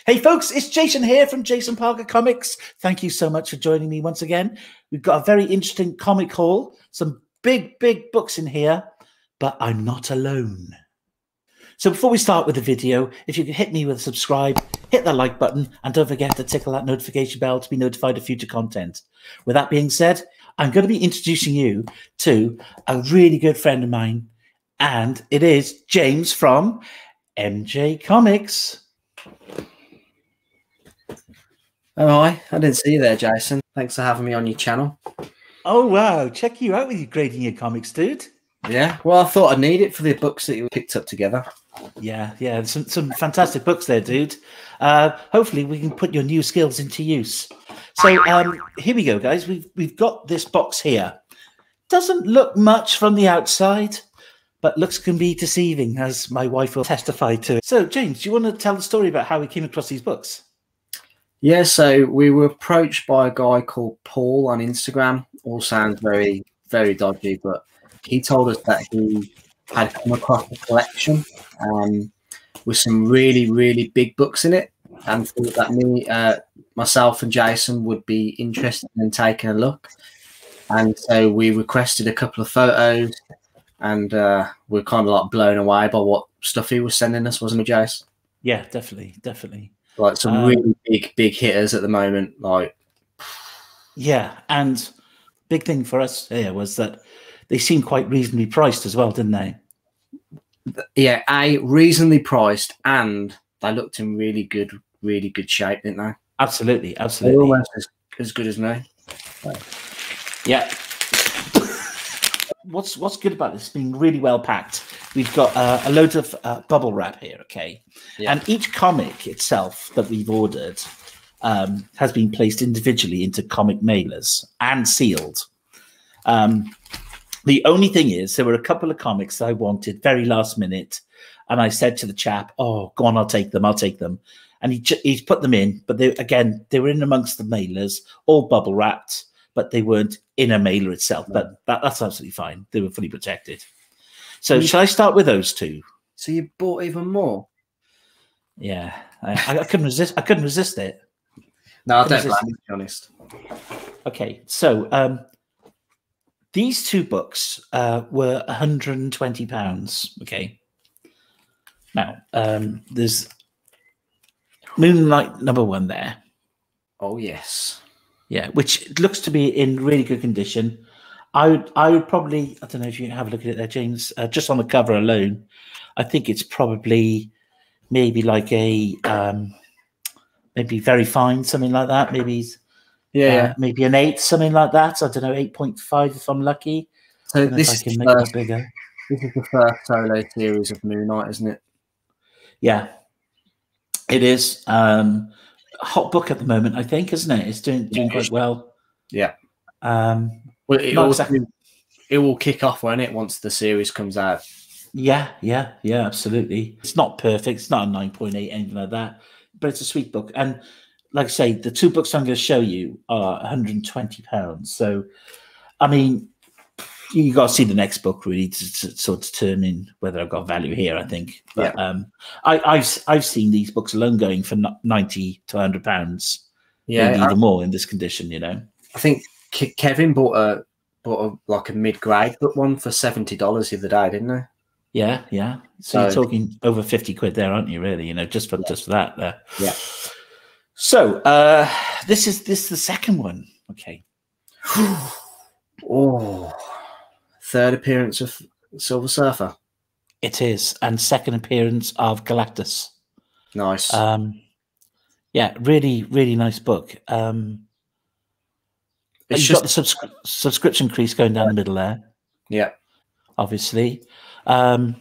Hey folks, it's Jason here from Jason Parker Comics. Thank you so much for joining me once again. We've got a very interesting comic haul, some big books in here, but I'm not alone. So before we start with the video, if you could hit me with a subscribe, hit that like button, and don't forget to tickle that notification bell to be notified of future content. With that being said, I'm going to be introducing you to a really good friend of mine, and it is James from MJ Comix. Oh, hi. I didn't see you there, Jason. Thanks for having me on your channel. Oh, wow. Check you out with you grading your comics, dude. Yeah, well, I thought I'd need it for the books that you picked up together. Yeah. Some fantastic books there, dude. Hopefully we can put your new skills into use. So here we go, guys. We've got this box here. Doesn't look much from the outside, but looks can be deceiving, as my wife will testify to. So, James, do you want to tell the story about how we came across these books? Yeah, so we were approached by a guy called Paul on Instagram. All sounds very dodgy, but he told us that he had come across a collection with some really big books in it, and thought that myself and Jason would be interested in taking a look. And so we requested a couple of photos, and we're kind of like blown away by what stuff he was sending us, wasn't we, Jace? Yeah, definitely. Like some really big hitters at the moment. Like, yeah, and big thing for us here was that they seemed quite reasonably priced as well, didn't they? Yeah, reasonably priced, and they looked in really good shape, didn't they? Absolutely. They're almost as good as me. Yeah. What's good about this being really well packed? We've got a load of bubble wrap here, okay? Yeah. And each comic itself that we've ordered has been placed individually into comic mailers and sealed. The only thing is, there were a couple of comics that I wanted very last minute, and I said to the chap, "Oh, go on, I'll take them." And he's put them in, but they were in amongst the mailers, all bubble wrapped, but they weren't in a mailer itself. But that's absolutely fine. They were fully protected. So shall I start with those two? So you bought even more? Yeah, I couldn't resist. I couldn't resist it. No, I don't blame you, to be honest. Okay, so these two books were £120. Okay. Now there's Moonlight #1 there. Oh yes. Yeah, which looks to be in really good condition. I would probably, I don't know if you can have a look at it there, James. Just on the cover alone, I think it's probably maybe like a maybe very fine, something like that. Maybe maybe an 8, something like that. I don't know, 8.5 if I'm lucky. So this is the first solo series of Moon Knight, isn't it? Yeah, it is. Hot book at the moment, I think, isn't it? It's doing quite well. Yeah. Well, it will kick off, won't it, once the series comes out? Yeah, absolutely. It's not perfect. It's not a 9.8, anything like that, but it's a sweet book. And like I say, the two books I'm going to show you are £120. So, I mean, you got to see the next book really to sort of determine whether I've got value here, I think. But I've seen these books alone going for £90 to £100. Yeah, maybe even more in this condition. You know, I think Kevin bought a like a mid-grade book one for $70 the other day, didn't he? Yeah. So you're talking over 50 quid there, aren't you? Really, you know, just for that there. Yeah. So this is the second one. Okay. Oh. Third appearance of Silver Surfer. It is, and second appearance of Galactus. Nice. Yeah, really nice book. You've got the subscription crease going down the middle there. Yeah, obviously, but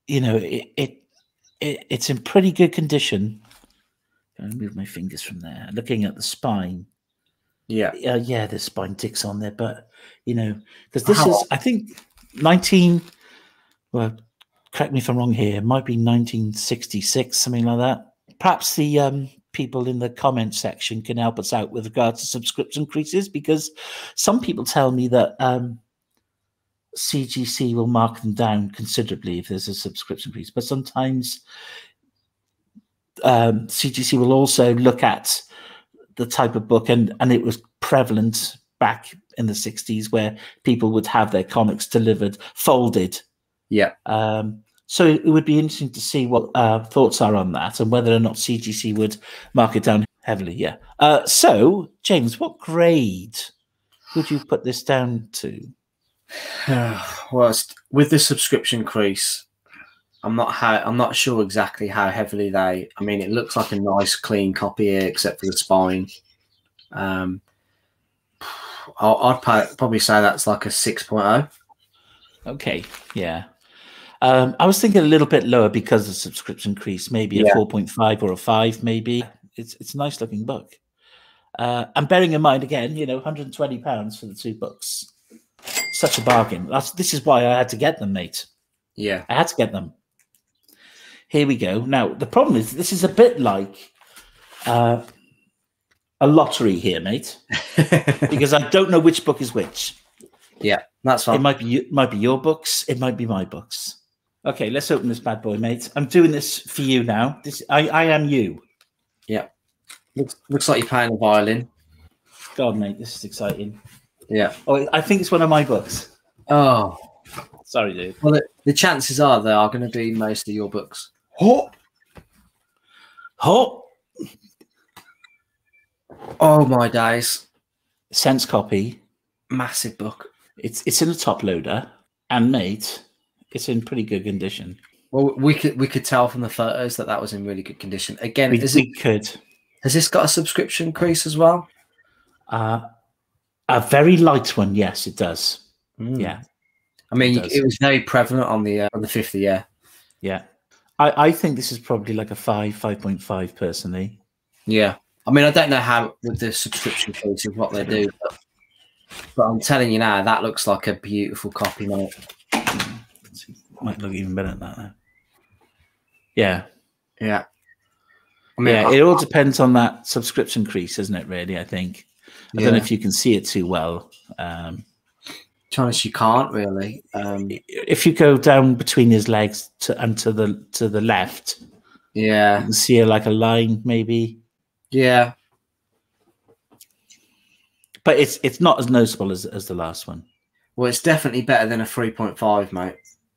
you know it's in pretty good condition. I'm going to move my fingers from there. Looking at the spine. Yeah, the spine ticks on there, but you know, because this is, I think, 19. Well, correct me if I'm wrong here. It might be 1966, something like that. Perhaps the people in the comment section can help us out with regards to subscription creases, because some people tell me that CGC will mark them down considerably if there's a subscription crease, but sometimes CGC will also look at the type of book, and it was prevalent back in the 60s where people would have their comics delivered folded. Yeah. So it would be interesting to see what thoughts are on that and whether or not CGC would mark it down heavily. Yeah. So James, what grade would you put this down to? Well, with the subscription crease, I'm not sure exactly how heavily they. I mean, it looks like a nice clean copy here, except for the spine. I'd probably say that's like a 6.0. Okay, yeah. I was thinking a little bit lower because of subscription crease, maybe a 4.5 or a 5, maybe. It's a nice looking book. And bearing in mind, again, you know, £120 for the 2 books. Such a bargain. This is why I had to get them, mate. Yeah. I had to get them. Here we go. Now, the problem is this is a bit like a lottery here, mate, because I don't know which book is which. Yeah, that's fine. It might be your books. It might be my books. Okay, let's open this bad boy, mate. I'm doing this for you now. I am you. Yeah. Looks like you're playing the violin. God, mate, this is exciting. Yeah. Oh, I think it's one of my books. Oh. Sorry, dude. Well, the chances are they are going to be most of your books. Oh my days! Sense copy, massive book. It's in a top loader, and mate, it's in pretty good condition. Well, we could tell from the photos that was in really good condition. Again, we could. Has this got a subscription crease as well? A very light one, yes, it does. Yeah, I mean, it was very prevalent on the 50. Yeah. I think this is probably like a 5.5 personally. Yeah. I mean, I don't know how with the subscription fees of what they do, but I'm telling you now, that looks like a beautiful copy, mate. Might look even better than that now. Yeah. Yeah. I mean, it all depends on that subscription crease, isn't it, really, I think? I don't know if you can see it too well. To be honest, you can't really. If you go down between his legs to the left, you can see like a line, maybe. Yeah, but it's not as noticeable as the last one. Well, it's definitely better than a 3.5, mate.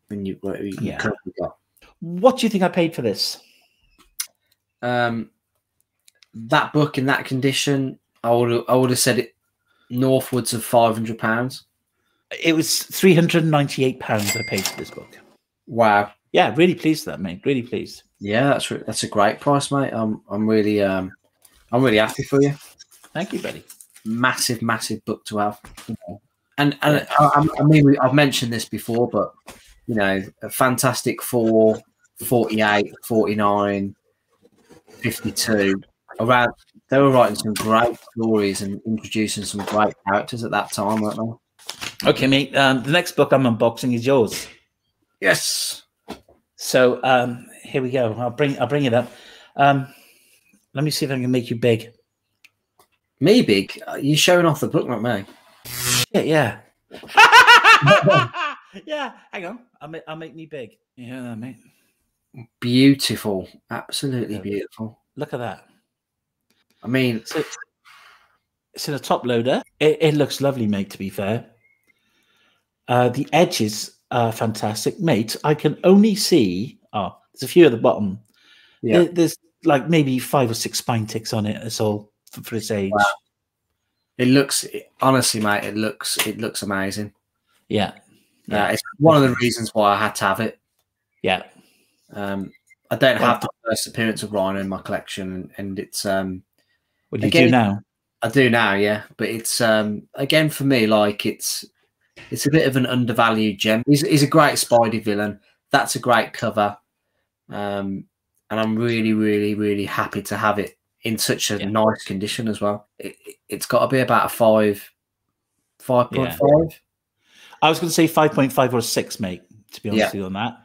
When you currently got. What do you think I paid for this? That book in that condition, I would have said it northwards of £500. It was £398 I paid for this book. Wow. Yeah, really pleased with that, mate. Really pleased. Yeah, that's a great price, mate. I'm really happy for you. Thank you, buddy. Massive book to have. And I mean, I've mentioned this before, but you know, a Fantastic Four, 48, 49, 52. Around, they were writing some great stories and introducing some great characters at that time, weren't they? Okay, mate. The next book I'm unboxing is yours. Yes. So here we go. I'll bring it up. Let me see if I can make you big. Me big? You're showing off the book, not me. Yeah. Yeah. Hang on. I'll make me big. Yeah, mate. Beautiful. Absolutely beautiful. Look at that. I mean, so it's in a top loader. It looks lovely, mate. To be fair, the edges are fantastic, mate. I can only see. Oh, there's a few at the bottom. Yeah, there's like maybe 5 or 6 spine ticks on it. That's all for its age. Wow. It looks honestly, mate. It looks amazing. Yeah. It's one of the reasons why I had to have it. Yeah. I don't have the first appearance of Rhino in my collection, and it's what do you do now? I do now, yeah. But it's again for me, like it's a bit of an undervalued gem. He's a great Spidey villain. That's a great cover, and I'm really happy to have it in such a nice condition as well. It's got to be about a 5.5. Yeah. I was going to say 5.5 or 6, mate. To be honest with you on that.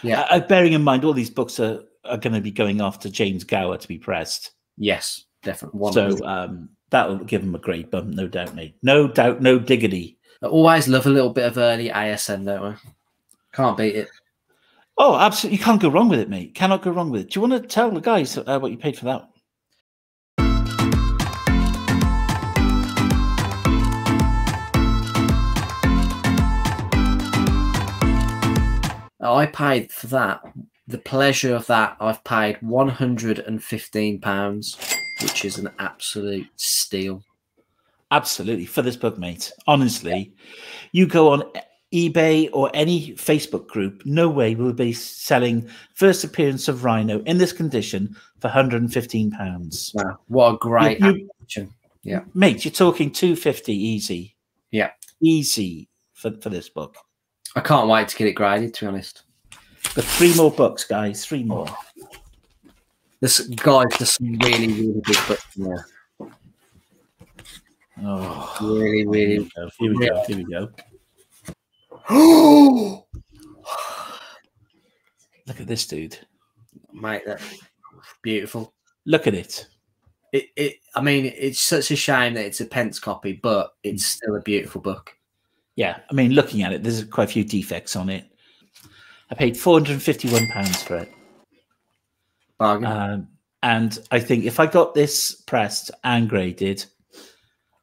Yeah. Bearing in mind, all these books are going to be going off to James Gower to be pressed. Yes, definitely. So that'll give him a great bump, no doubt, mate. No doubt, no diggity. I always love a little bit of early ASN, don't we? Can't beat it. Oh, absolutely. You can't go wrong with it, mate. Cannot go wrong with it. Do you want to tell the guys what you paid for that? I paid for that. The pleasure of that, I've paid £115, which is an absolute steal. Absolutely. For this book, mate. Honestly, you go on eBay or any Facebook group, no way will be selling First Appearance of Rhino in this condition for £115. Wow, what a great action. Yeah. Mate, you're talking $250 easy. Yeah. Easy for this book. I can't wait to get it graded, to be honest. But 3 more books, guys. 3 more. There's some really, really big books in there. Oh, really, really. Here we go. Here we go. Look at this, dude. Mate, that's beautiful. Look at it. I mean, it's such a shame that it's a pence copy, but it's still a beautiful book. Yeah, I mean, looking at it, there's quite a few defects on it. I paid £451 for it. Bargain. And I think if I got this pressed and graded,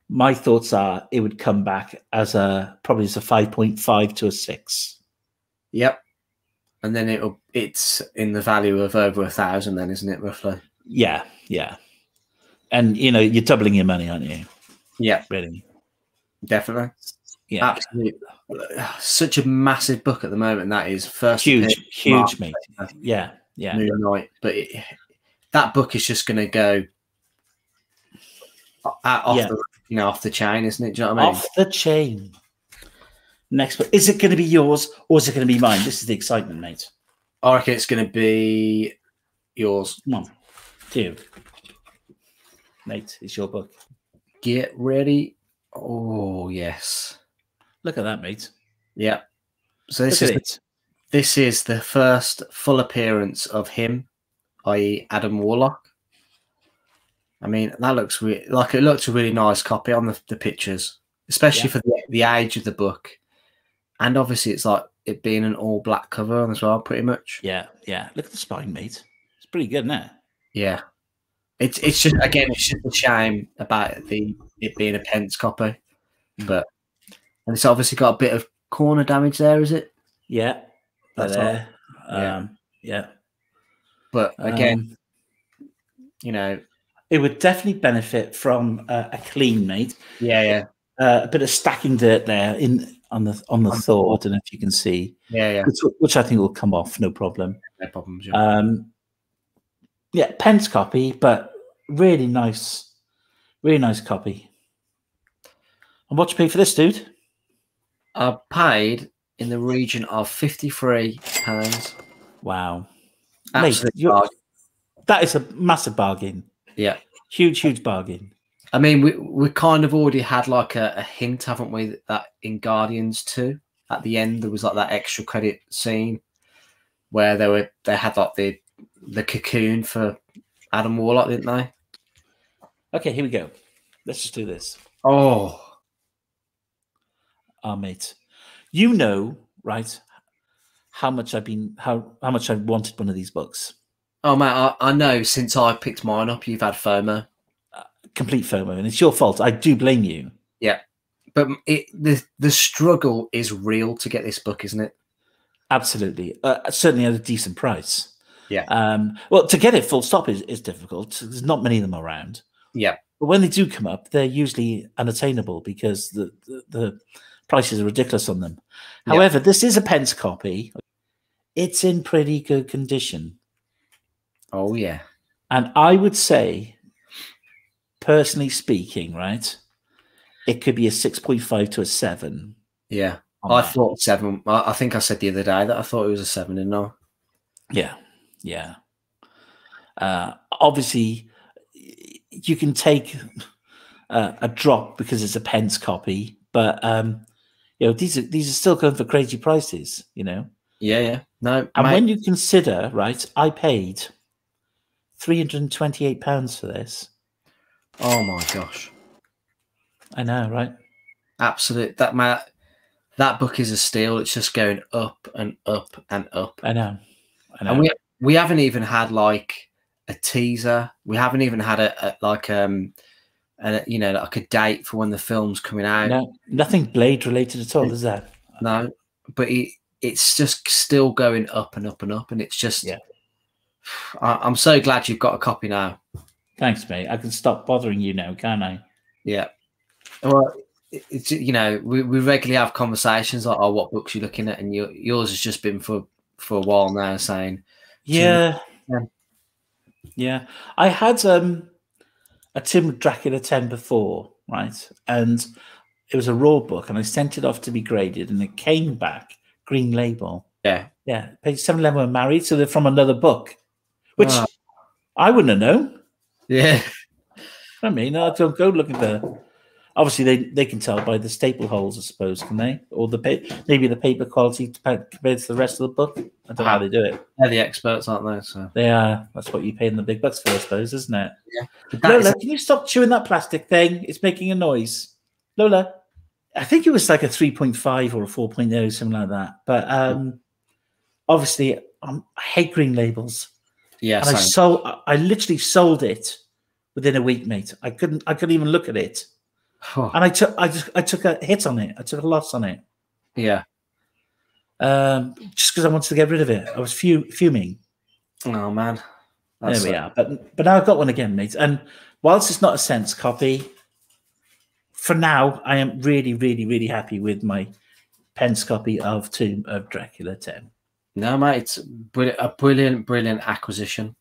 my thoughts are it would come back as probably as a 5.5 to a 6. Yep. And then it's in the value of over 1,000 then, isn't it, roughly? Yeah, yeah. And, you know, you're doubling your money, aren't you? Yeah. Really? Definitely. Yeah. Absolutely. Such a massive book at the moment, that is. First huge, mate. Yeah, yeah. Moon Knight. But that book is just going to go off the chain, isn't it? Do you know what I mean? Off the chain. Next book. Is it going to be yours or is it going to be mine? This is the excitement, mate. I reckon it's going to be yours. Come on. Two. Mate, it's your book. Get ready. Oh, yes. Look at that, mate. Yeah. So this is the first full appearance of him, i.e. Adam Warlock. I mean, that looks it looks a really nice copy on the pictures, especially for the age of the book. And obviously it's like it being an all black cover as well, pretty much. Yeah, yeah. Look at the spine, mate. It's pretty good, isn't it? Yeah. It's just a shame about it being a pence copy. And it's obviously got a bit of corner damage there, is it? Yeah. That's there. Yeah. But again, you know, it would definitely benefit from a clean, mate. Yeah, yeah. A bit of stacking dirt there on the Thor. I don't know if you can see. Yeah, yeah. Which I think will come off, no problem. No problems. Yeah. Yeah, pence copy, but really nice copy. And what you pay for this, dude? I paid in the region of £53. Wow. Absolutely. That is a massive bargain. Yeah. Huge bargain. I mean, we kind of already had like a hint, haven't we, that in Guardians 2, at the end, there was like that extra credit scene where they had like the cocoon for Adam Warlock, didn't they? Okay, here we go. Let's just do this. Oh, mate. You know, right, how much I've wanted one of these books. Oh, mate, I know since I picked mine up, you've had FOMO. Complete FOMO, and it's your fault. I do blame you. Yeah. But the struggle is real to get this book, isn't it? Absolutely. Certainly at a decent price. Yeah. Well, to get it full stop is difficult. There's not many of them around. Yeah. But when they do come up, they're usually unattainable because the prices are ridiculous on them. Yeah. However, this is a pence copy. It's in pretty good condition. Oh, yeah. And I would say, personally speaking, right, it could be a 6.5 to a 7. Yeah. I thought 7. I think I said the other day that I thought it was a 7, didn't I? Yeah. Yeah. Obviously, you can take a drop because it's a pence copy, but you know, these are still going for crazy prices, you know. Yeah, yeah. No. And when you consider, right, I paid £328 for this. Oh my gosh. I know, right? Absolute. That book is a steal. It's just going up and up and up. I know. I know. And we haven't even had like a teaser. We haven't even had like a date for when the film's coming out. No, nothing Blade related at all, is that? No, but it's just still going up and up and up, and it's just. Yeah. I'm so glad you've got a copy now. Thanks, mate. I can stop bothering you now, can't I? Yeah. Well, it's we regularly have conversations like, oh, what books you're looking at, and yours has just been for a while now saying. Yeah. I had a Tim Dracula 10 before, right? And it was a raw book, and I sent it off to be graded, and it came back green label. Yeah. Yeah. Page 711 were married, so they're from another book, which I wouldn't have known. Yeah. I mean, I don't go looking for. Obviously, they can tell by the staple holes, I suppose, can they? Or maybe the paper quality compared to the rest of the book. I don't know how they do it. They're the experts, aren't they? So they are. That's what you pay them the big bucks for, I suppose, isn't it? Yeah. Lola, can you stop chewing that plastic thing? It's making a noise. Lola, I think it was like a 3.5 or a 4.0, something like that. But obviously, I hate green labels. Yeah, and I literally sold it within a week, mate. I couldn't even look at it. And I took a hit on it. I took a loss on it. Yeah. Just because I wanted to get rid of it. I was fuming. Oh man. There we are. But now I've got one again, mate. And whilst it's not a sense copy, for now I am really, really, really happy with my pence copy of Tomb of Dracula 10. No, mate, it's a brilliant acquisition.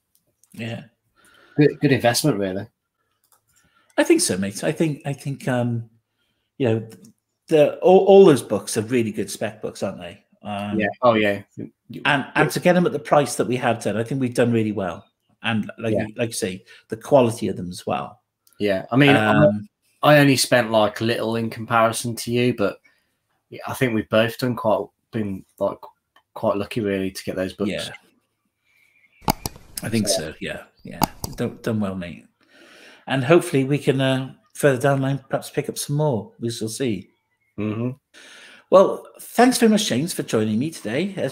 Yeah. Good investment, really. I think so, mate. I think all those books are really good spec books, aren't they? Yeah. Oh yeah. And to get them at the price that we have done, I think we've done really well. And like you say, the quality of them as well. Yeah. I mean, I only spent like little in comparison to you, but I think we've both been quite lucky really to get those books. Yeah. I think so. Yeah. Done well, mate. And hopefully we can further down the line perhaps pick up some more. We shall see. Mm-hmm. Well, thanks very much, James, for joining me today.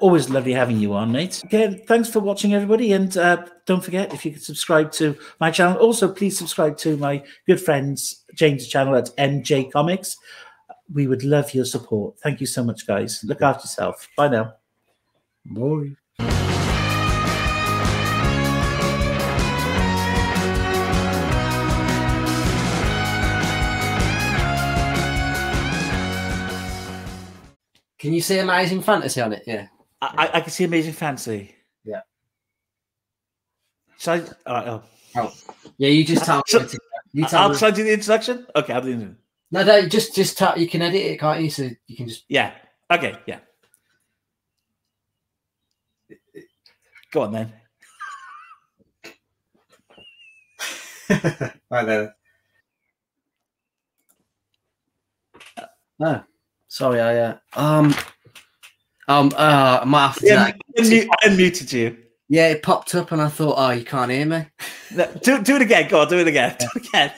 Always lovely having you on, mate. Again, thanks for watching, everybody. And don't forget, if you could subscribe to my channel. Also, please subscribe to my good friend's James' channel at MJ Comix. We would love your support. Thank you so much, guys. Look after yourself. Bye now. Bye. Can you see Amazing Fantasy on it? Yeah. I can see Amazing Fantasy. Yeah. Shall I? All right. Oh. Yeah, you just tell me. I'll try to do the introduction? Okay, I'll do the introduction. No, just tell, you can edit it, can't you? So you can just... Yeah. Okay, yeah. Go on, then. Right there. No. Sorry, I might have to. Yeah, I unmuted you. Yeah, it popped up, and I thought, oh, you can't hear me. No, do it again. Go on, do it again. Do it again.